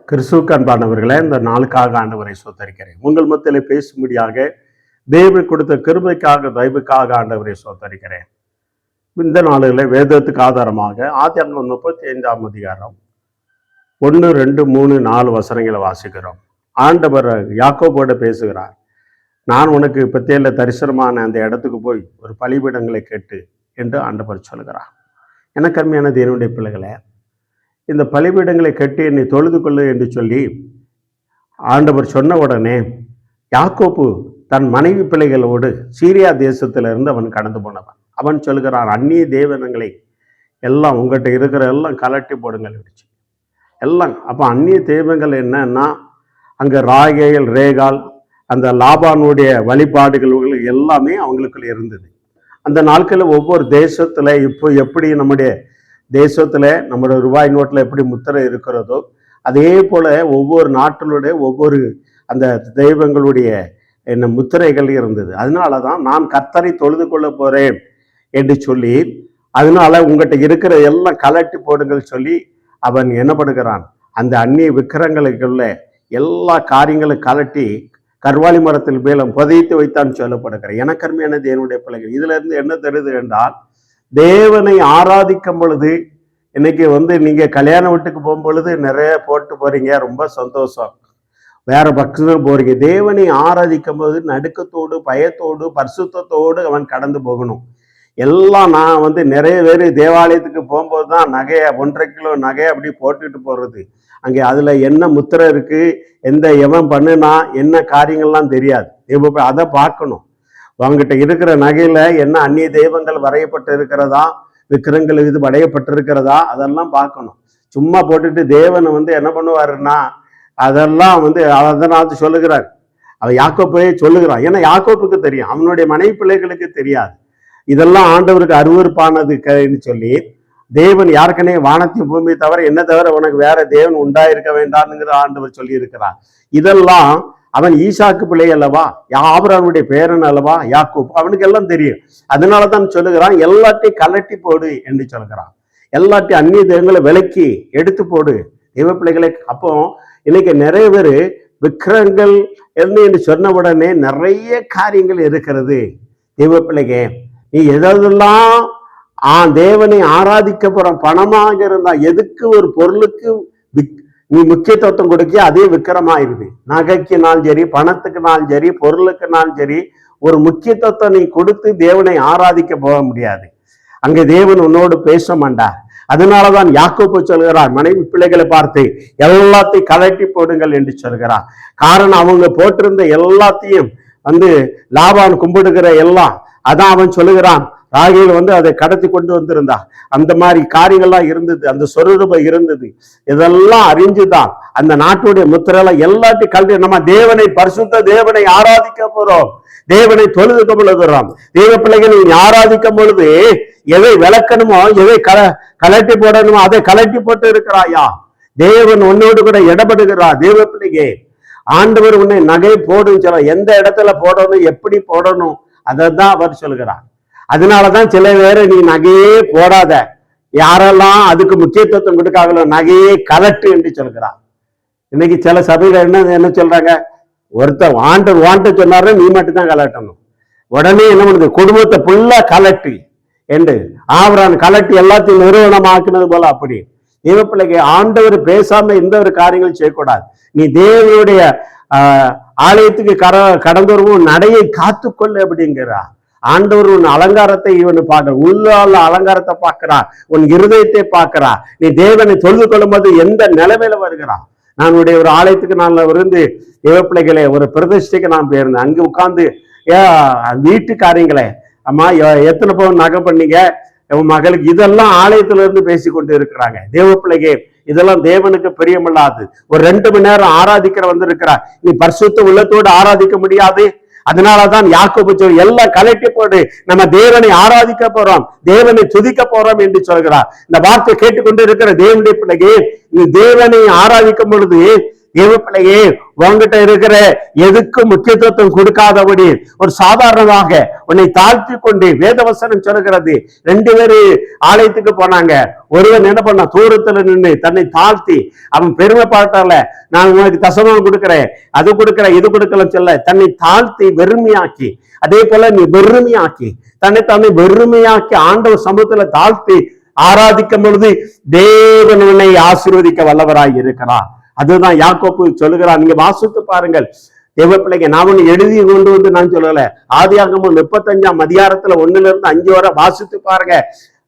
கிறிஸ்துவுக்கு அன்பானவர்களே, இந்த நாளுக்காக ஆண்டவரை ஸ்தோத்தரிக்கிறேன். உங்கள் மத்தியிலே பேசும்படியாக தேவன் கொடுத்த கிருபைக்காக தயவுக்காக ஆண்டவரை ஸ்தோத்தரிக்கிறேன். இந்த நாளில் வேதத்துக்கு ஆதாரமாக ஆதியாகமம் 35ஆம் அதிகாரம் 1, 2, 3, 4 வசனங்களை வாசிக்கிறோம். ஆண்டவர் யாக்கோபோடு பேசுகிறார். நான் உனக்கு பெத்தேலில் தரிசனமான அந்த இடத்துக்கு போய் ஒரு பலிபீடங்களை கேட்டு என்று ஆண்டவர் சொல்கிறார். எனக்கு அருமையான தேவனுடைய பிள்ளைகளே, இந்த பலிபீடங்களை கட்டி என்னை தொழுது கொள்ளு என்று சொல்லி ஆண்டவர் சொன்ன உடனே யாக்கோப்பு தன் மனைவி பிள்ளைகளோடு சீரியா தேசத்திலிருந்து அவன் கடந்து போனவன். அவன் சொல்கிறான், அந்நிய தேவனங்களை எல்லாம் உங்கள்கிட்ட இருக்கிற எல்லாம் கலட்டி போடுங்கள் அடிச்சு எல்லாம். அப்போ அந்நிய தெய்வங்கள் என்னன்னா, அங்கே ராகேல் ரேகால் அந்த லாபானுடைய வழிபாடுகள் எல்லாமே அவங்களுக்குள்ள இருந்தது. அந்த நாட்களில் ஒவ்வொரு தேசத்தில் இப்போ எப்படி நம்முடைய தேசத்தில் நம்மளோட ரூபாய் நோட்டில் எப்படி முத்திரை இருக்கிறதோ அதே போல் ஒவ்வொரு நாட்டினுடைய ஒவ்வொரு அந்த தெய்வங்களுடைய என்ன முத்திரைகள் இருந்தது. அதனால தான் நான் கர்த்தரை தொழுது கொள்ள போகிறேன் என்று சொல்லி, அதனால உங்கள்கிட்ட இருக்கிற எல்லாம் கலட்டி போடுங்கள் சொல்லி அவன் என்ன பண்ணுகிறான், அந்த அந்நிய விக்கிரங்களுக்குள்ள எல்லா காரியங்களும் கலட்டி கர்வாலி மரத்தில் மேலும் புதைத்து வைத்தான் சொல்லப்படுகிறார். எனக்கு அருமையான தேவனுடைய பிள்ளைகள், இதுல இருந்து என்ன தெரியுது என்றால், தேவனை ஆராதிக்கும் பொழுது, இன்னைக்கு நீங்க கல்யாண வீட்டுக்கு போகும் பொழுது நிறைய போட்டு போறீங்க, ரொம்ப சந்தோஷம், வேற பக்தர்கள் போறீங்க. தேவனை ஆராதிக்கும் போது நடுக்கத்தோடு பயத்தோடு பரிசுத்தத்தோடு அவன் கடந்து போகணும். எல்லாம் நான் நிறைய பேர் தேவாலயத்துக்கு போகும்போது தான் நகையை 1.5 கிலோ நகையை அப்படி போட்டுட்டு போறது. அங்கே அதுல என்ன முத்திரை இருக்கு, எந்த எவன் பண்ணுனா என்ன காரியங்கள்லாம் தெரியாது. இப்போ அதை பார்க்கணும். அவங்ககிட்ட இருக்கிற நகையில என்ன அந்நிய தெய்வங்கள் வரையப்பட்டு இருக்கிறதா, விக்கிரங்கள் இது வரையப்பட்டிருக்கிறதா, அதெல்லாம் பார்க்கணும். சும்மா போட்டுட்டு தேவனை என்ன பண்ணுவாருன்னா, அதெல்லாம் அதனால சொல்லுகிறார். அவன் யாக்கோப்பையே சொல்லுகிறான். ஏன்னா யாக்கோப்புக்கு தெரியும், அவனுடைய மனைவி பிள்ளைகளுக்கு தெரியாது. இதெல்லாம் ஆண்டவருக்கு அருவருப்பானதுன்னு சொல்லி, தேவன் யாருக்கனே வானத்தையும் பூமியை தவிர என்ன தவிர உனக்கு வேற தேவன் உண்டாயிருக்க வேண்டாம்ங்கிற ஆண்டவர் சொல்லி இருக்கிறார். இதெல்லாம் அவன் ஈசாக்கு பிள்ளை அல்லவா, ஆபிரகாமுடைய பேரன் அல்லவா யாக்கோப், அவனுக்கு எல்லாம் தெரியும். அதனாலதான் சொல்லுகிறான், எல்லாத்தையும் கலட்டி போடு என்று சொல்கிறான். எல்லாத்தையும் அந்நிய தெய்வங்களை விலக்கி எடுத்து போடு தெய்வ பிள்ளைகளை. அப்போ இன்னைக்கு நிறைய பேர் விக்கிரங்கள் என்று சொன்ன உடனே நிறைய காரியங்கள் இருக்கிறது. தெய்வ பிள்ளைங்க, நீ எதெல்லாம் தேவனை ஆராதிக்க போற பணமாக இருந்தா, எதுக்கு ஒரு பொருளுக்கு நீ முக்கியத்துவம் கொடுக்க அதே விக்கிரமாயிருது. நகைக்குனாலும் சரி, பணத்துக்குனாலும் சரி, பொருளுக்குனாலும் சரி, ஒரு முக்கியத்துவத்தை நீ கொடுத்து தேவனை ஆராதிக்க போக முடியாது. அங்கே தேவன் உன்னோடு பேச மாட்டார். அதனாலதான் யாக்கோப்பு சொல்கிறார், மனைவி பிள்ளைகளை பார்த்து எல்லாத்தையும் கலட்டி போடுங்கள் என்று சொல்கிறார். காரணம், அவங்க போட்டிருந்த எல்லாத்தையும் லாபான் கும்பிடுகிற எல்லாம் அதான் அவன் சொல்லுகிறான். ராகேல் அதை கடத்தி கொண்டு வந்திருந்தா, அந்த மாதிரி காரியங்கள்லாம் இருந்தது, அந்த சொரூபம் இருந்தது. இதெல்லாம் அறிஞ்சுதான் அந்த நாட்டுடைய முத்திரையெல்லாம் எல்லாத்தையும் கல்வி நம்ம தேவனை பரிசுத்த தேவனை ஆராதிக்க போறோம், தேவனை தொழுது கொள்ளுகிறோம். தேவ பிள்ளைகளை ஆராதிக்கும் பொழுது எதை விளக்கணுமோ, எதை கலட்டி போடணுமோ அதை கலட்டி போட்டு இருக்கிறாயா. தேவன் உன்னோடு கூட இடப்படுகிறார். தேவ பிள்ளைகே, ஆண்டவர் உன்னை நகை போடுன்னு சொல்ல, எந்த இடத்துல போடணும், எப்படி போடணும், அதான் அவர் சொல்கிறார். அதனாலதான் சில பேரை நீ நகையே போடாத, யாரெல்லாம் அதுக்கு முக்கியத்துவம் கொடுக்காங்களோ நகையே கலட்டு என்று சொல்கிறார். இன்னைக்கு சில சபையில என்ன சொல்றாங்க, ஒருத்தர் வாண்ட சொன்னாரு, நீ மட்டும் தான் கலட்டணும். உடனே என்ன பண்ணுது, குடும்பத்தை ஃபுல்லா கலட்டு என்று ஆவரான் கலட்டி எல்லாத்தையும் நிறுவனமாக்குனது போல. அப்படி தேவ பிள்ளைக்கு ஆண்டவர் பேசாம எந்த ஒரு காரியங்களும் செய்யக்கூடாது. நீ தேவனுடைய ஆலயத்துக்கு கடந்து வருவோம், நடையை காத்துக்கொள்ளு அப்படிங்கிறா. ஆண்டவர் உன் அலங்காரத்தை இவனு பார்க்க, உள்ள அலங்காரத்தை பார்க்கிறார், உன் இருதயத்தை பார்க்கிறார். நீ தேவனை தொழுது கொள்ளும் போது எந்த நிலைமையில வருகிறான். நான் ஒரு ஆலயத்துக்கு நான் தேவ பிள்ளைகளை ஒரு பிரதிஷ்டைக்கு நான் போயிருந்தேன். அங்க உட்கார்ந்து வீட்டு காரியங்களே, அம்மா எத்தனை பவுன் நகை பண்ணீங்க உன் மகளுக்கு, இதெல்லாம் ஆலயத்துல இருந்து பேசி கொண்டு இருக்கிறாங்க. தேவ பிள்ளைகே, இதெல்லாம் தேவனுக்கு பிரியமில்லாது. ஒரு 2 மணி நேரம் ஆராதிக்கிற இருக்கிறார், நீ பரிசுத்த உள்ளத்தோடு ஆராதிக்க முடியாது. அதனாலதான் யாக்கோபு சொல்லி எல்லாம் கலட்டி போடு, நம்ம தேவனை ஆராதிக்க போறோம், தேவனை துதிக்க போறோம் என்று சொல்கிறார். இந்த வார்த்தை கேட்டுக்கொண்டு இருக்கிற தேவனுடைய பிள்ளைகே, நீ தேவனை ஆராதிக்கும் பொழுது தேவப்பிள்ளையே, உங்ககிட்ட இருக்கிற எதுக்கும் முக்கியத்துவம் கொடுக்காதபடி ஒரு சாதாரணமாக உன்னை தாழ்த்தி கொண்டு, வேதவசனம் சொல்லுகிறது, 2 பேரு ஆலயத்துக்கு போனாங்க. ஒருவன் என்ன பண்ண, தூரத்துல நின்று தன்னை தாழ்த்தி, அவன் பெருமைப்பாட்டால நான் உனக்கு தசமம் கொடுக்கிறேன், அது கொடுக்கிறேன், இது கொடுக்கலன்னு சொல்ல, தன்னை தாழ்த்தி வெறுமையாக்கி, அதே போல நீ வெறுமையாக்கி தன்னை வெறுமையாக்கி ஆண்டவர் சமூகத்துல தாழ்த்தி ஆராதிக்கும் பொழுது தேவன் உன்னை ஆசீர்வதிக்க வல்லவராய் இருக்கிறார். அதுதான் யாக்கோப்பு சொல்லுகிறார். நீங்க வாசித்து பாருங்கள் தேவ பிள்ளைங்க. நான் ஒண்ணு எழுதி கொண்டு வந்து நான் சொல்லல. ஆதியாகமம் 35ஆம் அதிகாரத்துல 1-5 வரை வாசித்து பாருங்க.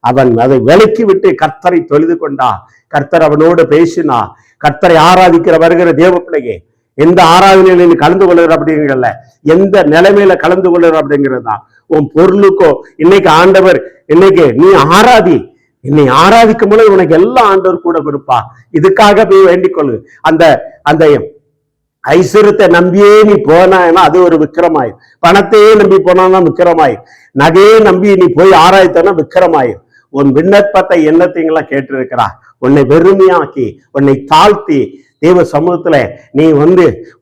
அவன் அதை விலக்கி விட்டு கர்த்தரை தொழுது கொண்டா, கர்த்தர் அவனோடு பேசினா. கர்த்தரை ஆராதிக்கிற வருகிற தேவ பிள்ளைங்க, எந்த ஆராதனையில நீ கலந்து கொள்ளுற அப்படிங்கிறல, எந்த நிலைமையில கலந்து கொள்ளுற அப்படிங்கிறது தான் உன் பொருளுக்கோ. இன்னைக்கு ஆண்டவர், இன்னைக்கு நீ ஆராதி, என்னை ஆராதிக்கும் பொழுது உனக்கு எல்லாம் ஆண்டவர் கூட கொடுப்பா. இதுக்காக போய் வேண்டிக் கொள்ளு. அந்த அந்த ஐஸ்வர்யத்தை நம்பியே நீ போனா அது ஒரு விக்கிரமாயும், பணத்தையே நம்பி போனா விக்கிரமாயும், நகையே நம்பி நீ போய் ஆராய்த்தனா விக்கிரமாயும். உன் விண்ணப்பத்தை எண்ணத்தைங்களாம் கேட்டிருக்கிறா. உன்னை வெறுமையாக்கி, உன்னை தாழ்த்தி தேவ சமூகத்துல நீ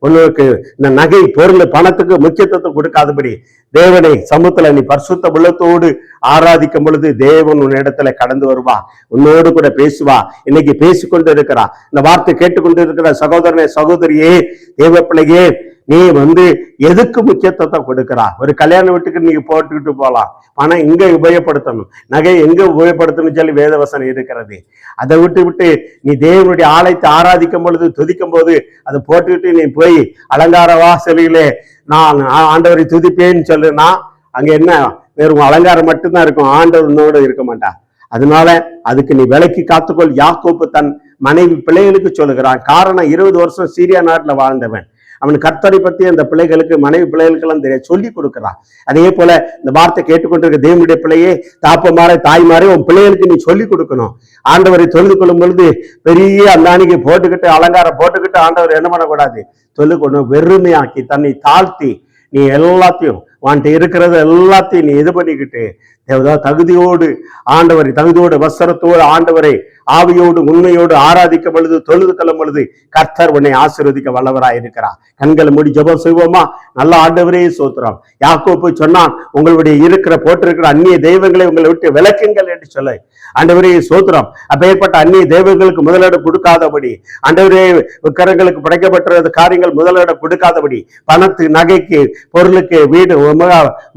உனக்கு இந்த நகை பொருள் பணத்துக்கு முக்கியத்துவத்தை கொடுக்காதபடி தேவனை சமூகத்துல நீ பரிசுத்த உள்ளத்தோடு ஆராதிக்கும் பொழுது தேவன் உன் இடத்துல கடந்து வருவா, உன்னோடு கூட பேசுவா. இன்னைக்கு பேசிக்கொண்டு இருக்கிறா. இந்த வார்த்தை கேட்டுக்கொண்டு இருக்கிற சகோதரனே, சகோதரியே, தேவ பிள்ளையே, நீ எதுக்கு முக்கியத்துவத்தை கொடுக்கிறா? ஒரு கல்யாண வீட்டுக்கு நீங்க போட்டுக்கிட்டு போகலாம், பணம் எங்க உபயோகப்படுத்தணும், நகை எங்க உபயோகப்படுத்தணும் சொல்லி வேதவசனம் இருக்கிறது. அதை விட்டு நீ தேவனுடைய ஆலயத்தை ஆராதிக்கும் பொழுது, துதிக்கும் போது அதை போட்டுக்கிட்டு நீ போய் அலங்கார வாசலிலே நான் ஆண்டவரை துதிப்பேன்னு சொல்லுனா, அங்க என்ன வெறும் அலங்காரம் மட்டும்தான் இருக்கும், ஆண்டவர் உன்னோட இருக்க மாட்டா. அதனால அதுக்கு நீ விலைக்கு காத்துக்கொள். யாக்கோப்பு தன் மனைவி பிள்ளைகளுக்கு சொல்லுகிறான். காரணம், 20 வருஷம் சீரியா நாட்டுல வாழ்ந்தவன். அவன் கர்த்தரை பத்தி அந்த பிள்ளைகளுக்கு, மனைவி பிள்ளைகளுக்கு எல்லாம் தெரிய சொல்லி கொடுக்கிறான். அதே போல இந்த வார்த்தை கேட்டுக்கொண்டிருக்க தேவனுடைய பிள்ளையே, தாப்பமாரே தாய்மாரே, உன் பிள்ளைகளுக்கு நீ சொல்லி கொடுக்கணும். ஆண்டவரை தொழுது கொள்ளும் பொழுது பெரிய அந்தானிக்கு போட்டுக்கிட்டு அலங்காரம் போட்டுக்கிட்டு ஆண்டவர் என்ன பண்ணக்கூடாது, சொல்லிக்கொண்டு வெறுமையாக்கி தன்னை தாழ்த்தி நீ எல்லாத்தையும் வான்ட்டு இருக்கிறத எல்லாத்தையும் நீ இது பண்ணிக்கிட்டு தகுதியோடு ஆண்டவரை, தகுதியோடு வஸ்திரத்தோடு ஆண்டவரை ஆவியோடு உண்மையோடு ஆராதிக்கும் பொழுது, தொழுது கொள்ளும் பொழுது கர்த்தர் உன்னை ஆசீர்வதிக்க வல்லவராய் இருக்கிறார். கண்களை மூடி ஜெபம் செய்வோமா? நல்ல ஆண்டவரே சோத்திரம். யாக்கோப்பு சொன்னான், உங்களுடைய போட்டிருக்கிற அந்நிய தெய்வங்களை உங்களை விட்டு விலக்குங்கள் என்று சொல்ல. ஆண்டவரே சோத்திரம். அப்பேற்பட்ட அந்நிய தெய்வங்களுக்கு முதலிடம் கொடுக்காதபடி, ஆண்டவரே விக்கிரங்களுக்கு படைக்கப்பட்ட காரியங்கள் முதலிடம் கொடுக்காதபடி, பணத்து நகைக்கு பொருளுக்கு வீடு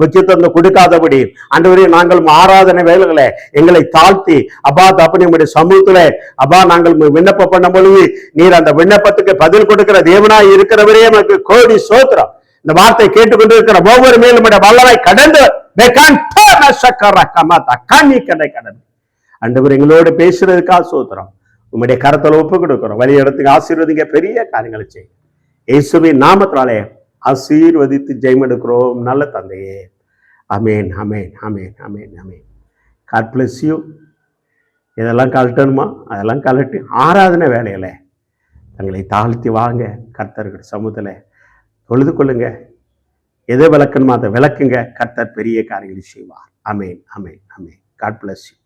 முக்கியத்துவம் கொடுக்காதபடி, ஆண்டவரே நாங்கள் ஆராதனை வேலைகளை எங்களை தாழ்த்தி அப்பா தப்பு நம்முடைய சமூகத்துல அப்பா நாங்கள் விண்ணப்பம் பண்ணும் பொழுது நீர் அந்த விண்ணப்பத்துக்கு பதில் கொடுக்கிற தேவனாய் இருக்கிறவரே நமக்கு கோடி சோத்திரம். இந்த வார்த்தை கேட்டுக்கொண்டு இருக்கிற ஒவ்வொரு மேலும் வல்லமை கடந்து ஆண்டவர் எங்களோடு பேசுறதுக்காக சோத்திரம். உங்களுடைய கரத்துல ஒப்பு கொடுக்கிறோம். வழி இடத்துக்கு ஆசீர்வதிங்க, பெரிய காரியங்களை செய்யும். இயேசுவின் நாமத்தினாலே ஆசீர்வதித்து ஜெயமெடுக்கிறோம் நல்ல தந்தையே. அமேன், அமேன், அமேன், அமேன், அமேன். God bless you. இதெல்லாம் கலட்டணுமா? அதெல்லாம் கலட்டி ஆராதனை வேலையில தங்களை தாழ்த்தி வாங்க, கர்த்தர்கள் சமூகத்தில் தொழுது கொள்ளுங்க. எதை விளக்கணுமோ அதை விளக்குங்க. கர்த்தர் பெரிய காரியங்களை செய்வார். அமேன், அமேன், அமேன். God bless you.